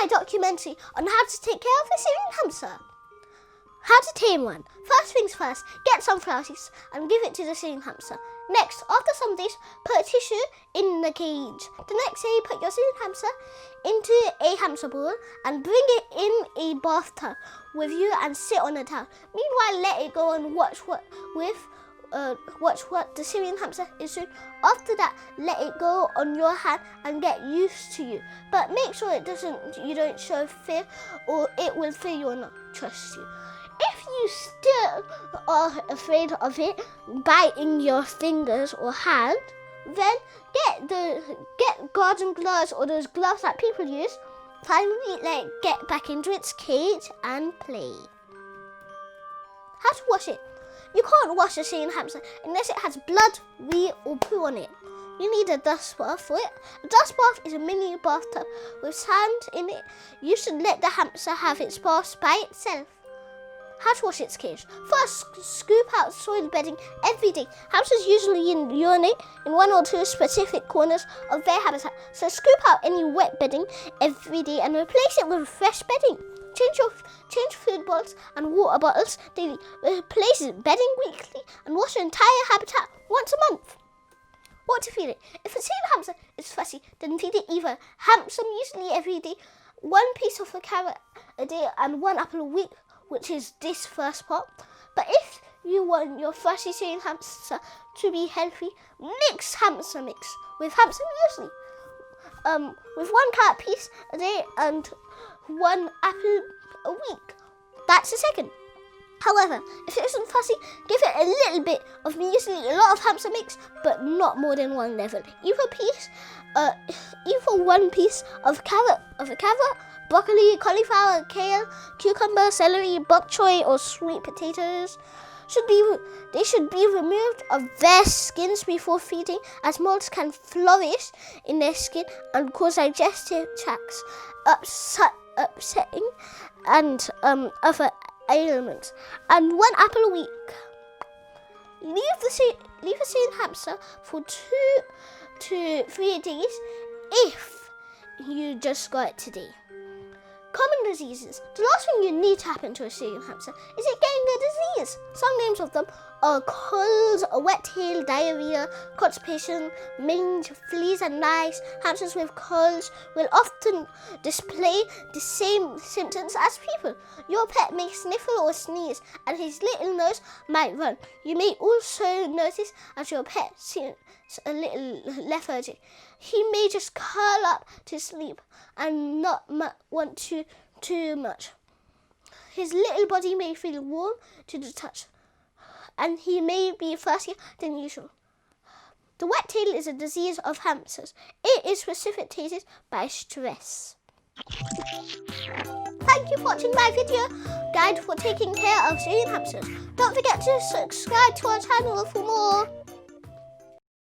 my documentary on how to take care of a Syrian hamster. How to tame one. First things first, get some flowers and give it to the Syrian hamster. Next, after some days, put a tissue in the cage. The next day, put your Syrian hamster into a hamster ball and bring it in a bathtub with you and sit on a towel. Meanwhile, let it go and watch what the Syrian hamster is doing. After that, let it go on your hand and get used to you. But make sure you don't show fear, or it will fear you or not trust you. If you still are afraid of it biting your fingers or hand, then get garden gloves or those gloves that people use. Finally, let it get back into its cage and play. How to wash it? You can't wash a Syrian hamster unless it has blood, wee or poo on it. You need a dust bath for it. A dust bath is a mini bathtub with sand in it. You should let the hamster have its bath by itself. How to wash its cage? First, scoop out soil bedding every day. Hamsters usually urinate in one or two specific corners of their habitat, so scoop out any wet bedding every day and replace it with fresh bedding. Change food bottles and water bottles daily. Replace bedding weekly and wash the entire habitat once a month. What to feed it? If a Syrian hamster is fussy, then feed it either hamster muesli every day, one piece of a carrot a day, and one apple a week, which is this first part. But if you want your fussy Syrian hamster to be healthy, mix hamster mix with hamster muesli. With one carrot piece a day and one apple a week. That's the second. However, if it isn't fussy, give it a little bit of muesli, a lot of hamster mix, but not more than one level. Either one piece of carrot, broccoli, cauliflower, kale, cucumber, celery, bok choy, or sweet potatoes. They should be removed of their skins before feeding, as molds can flourish in their skin and cause digestive tracts upsetting and other ailments. And one apple a week. Leave a Syrian hamster for 2 to 3 days if you just got it today. Common diseases. The last thing you need to happen to a Syrian hamster is it getting a disease. Some names of them are colds, a wet tail, diarrhea, constipation, mange, fleas and lice. Hamsters with colds will often display the same symptoms as people. Your pet may sniffle or sneeze, and his little nose might run. You may also notice as your pet seems a little lethargic. He may just curl up to sleep and not want to too much. His little body may feel warm to the touch, and he may be thirstier than usual. The wet tail is a disease of hamsters. It is precipitated by stress. Thank you for watching my video guide for taking care of Syrian hamsters. Don't forget to subscribe to our channel for more.